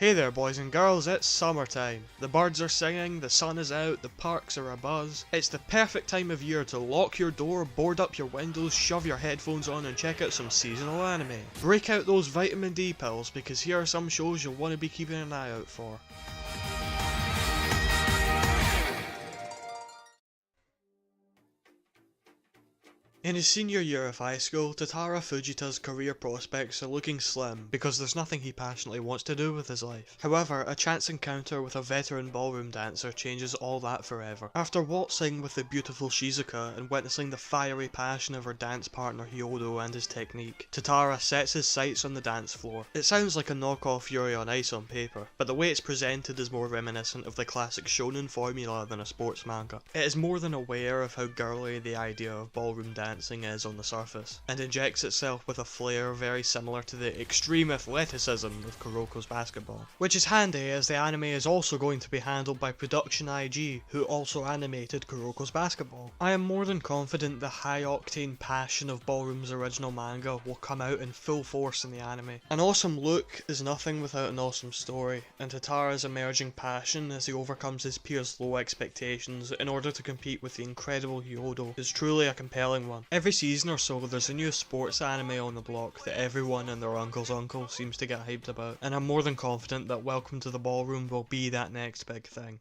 Hey there boys and girls, it's summertime. The birds are singing, the sun is out, the parks are abuzz. It's the perfect time of year to lock your door, board up your windows, shove your headphones on and check out some seasonal anime. Break out those vitamin D pills because here are some shows you'll want to be keeping an eye out for. In his senior year of high school, Tatara Fujita's career prospects are looking slim because there's nothing he passionately wants to do with his life. However, a chance encounter with a veteran ballroom dancer changes all that forever. After waltzing with the beautiful Shizuka and witnessing the fiery passion of her dance partner Hyodo and his technique, Tatara sets his sights on the dance floor. It sounds like a knockoff Yuri on Ice on paper, but the way it's presented is more reminiscent of the classic shonen formula than a sports manga. It is more than aware of how girly the idea of ballroom dancing is on the surface, and injects itself with a flair very similar to the extreme athleticism of Kuroko's basketball. Which is handy as the anime is also going to be handled by Production IG, who also animated Kuroko's basketball. I am more than confident the high octane passion of Ballroom's original manga will come out in full force in the anime. An awesome look is nothing without an awesome story, and Tatara's emerging passion as he overcomes his peers' low expectations in order to compete with the incredible Hyodo is truly a compelling one. Every season or so there's a new sports anime on the block that everyone and their uncle's uncle seems to get hyped about, and I'm more than confident that Welcome to the Ballroom will be that next big thing.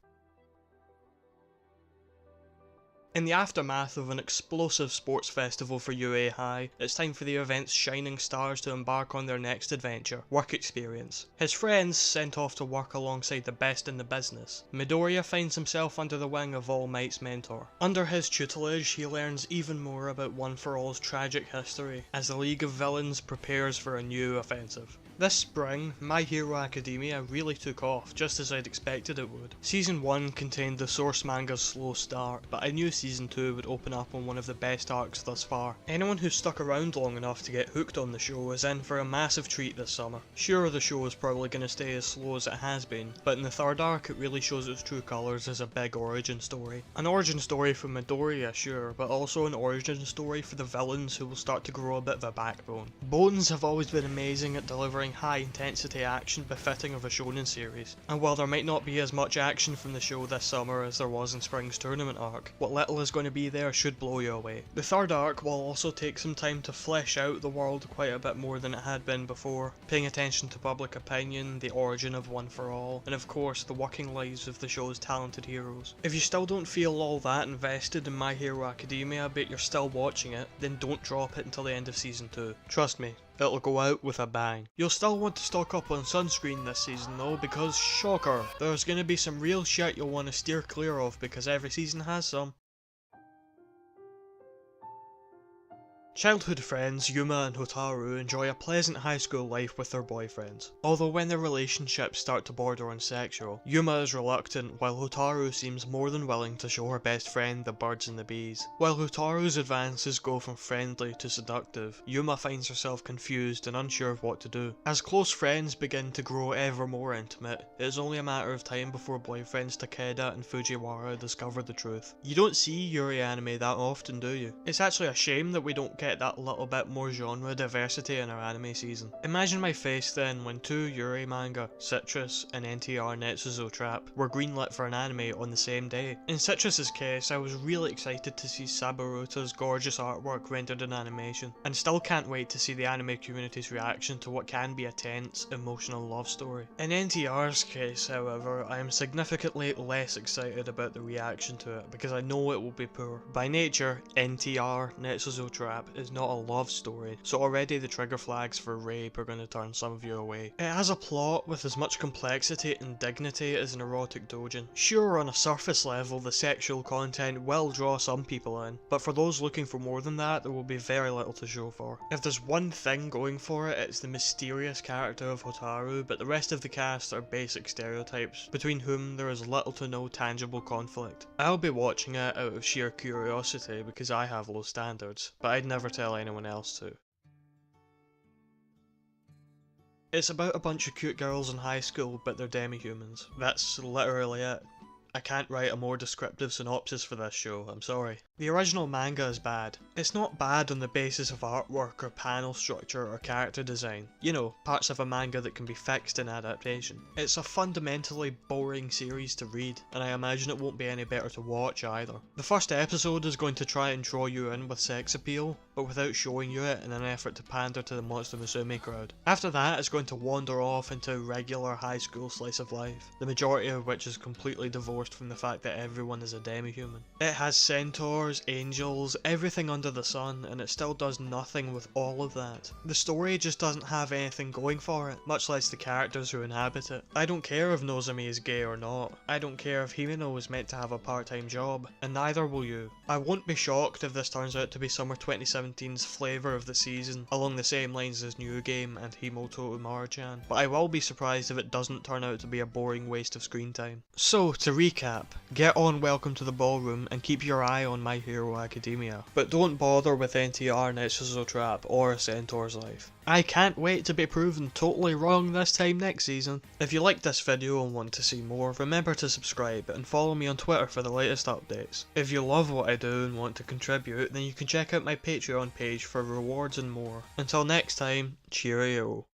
In the aftermath of an explosive sports festival for UA High, it's time for the event's shining stars to embark on their next adventure, work experience. His friends sent off to work alongside the best in the business, Midoriya finds himself under the wing of All Might's mentor. Under his tutelage, he learns even more about One For All's tragic history, as the League of Villains prepares for a new offensive. This spring, My Hero Academia really took off, just as I'd expected it would. Season 1 contained the source manga's slow start, but I knew Season 2 would open up on one of the best arcs thus far. Anyone who stuck around long enough to get hooked on the show is in for a massive treat this summer. Sure, the show is probably going to stay as slow as it has been, but in the third arc it really shows its true colours as a big origin story. An origin story for Midoriya, sure, but also an origin story for the villains who will start to grow a bit of a backbone. Bones have always been amazing at delivering high intensity action befitting of a shonen series, and while there might not be as much action from the show this summer as there was in spring's tournament arc, what little is going to be there should blow you away. The third arc will also take some time to flesh out the world quite a bit more than it had been before, paying attention to public opinion, the origin of One For All, and of course the working lives of the show's talented heroes. If you still don't feel all that invested in My Hero Academia but you're still watching it, then don't drop it until the end of season 2. Trust me, it'll go out with a bang. You'll still want to stock up on sunscreen this season though, because shocker, there's gonna be some real shit you'll want to steer clear of because every season has some. Childhood friends Yuma and Hotaru enjoy a pleasant high school life with their boyfriends, although when their relationships start to border on sexual, Yuma is reluctant while Hotaru seems more than willing to show her best friend the birds and the bees. While Hotaru's advances go from friendly to seductive, Yuma finds herself confused and unsure of what to do. As close friends begin to grow ever more intimate, it is only a matter of time before boyfriends Takeda and Fujiwara discover the truth. You don't see Yuri anime that often, do you? It's actually a shame that we don't get that little bit more genre diversity in our anime season. Imagine my face then when two Yuri manga, Citrus and NTR Netsuzo Trap, were greenlit for an anime on the same day. In Citrus's case, I was really excited to see Saburuta's gorgeous artwork rendered in animation, and still can't wait to see the anime community's reaction to what can be a tense, emotional love story. In NTR's case, however, I am significantly less excited about the reaction to it because I know it will be poor. By nature, NTR Netsuzo Trap is not a love story, so already the trigger flags for rape are going to turn some of you away. It has a plot with as much complexity and dignity as an erotic doujin. Sure, on a surface level the sexual content will draw some people in, but for those looking for more than that there will be very little to show for. If there's one thing going for it, it's the mysterious character of Hotaru, but the rest of the cast are basic stereotypes, between whom there is little to no tangible conflict. I'll be watching it out of sheer curiosity because I have low standards, but I'd never tell anyone else to. It's about a bunch of cute girls in high school, but they're demi-humans. That's literally it. I can't write a more descriptive synopsis for this show, I'm sorry. The original manga is bad. It's not bad on the basis of artwork or panel structure or character design. You know, parts of a manga that can be fixed in adaptation. It's a fundamentally boring series to read, and I imagine it won't be any better to watch either. The first episode is going to try and draw you in with sex appeal, but without showing you it in an effort to pander to the Monster Musume crowd. After that, it's going to wander off into regular high school slice of life, the majority of which is completely divorced from the fact that everyone is a demi-human. It has centaurs, angels, everything under the sun, and it still does nothing with all of that. The story just doesn't have anything going for it, much less the characters who inhabit it. I don't care if Nozomi is gay or not. I don't care if Himeno is meant to have a part-time job, and neither will you. I won't be shocked if this turns out to be summer 2017's flavour of the season, along the same lines as New Game and Himoto Umaru-chan, but I will be surprised if it doesn't turn out to be a boring waste of screen time. So, to recap, get on Welcome to the Ballroom and keep your eye on My Hero Academia, but don't bother with NTR Netsuzo Trap or A Centaur's Life. I can't wait to be proven totally wrong this time next season. If you liked this video and want to see more, remember to subscribe and follow me on Twitter for the latest updates. If you love what I do and want to contribute, then you can check out my Patreon page for rewards and more. Until next time, cheerio.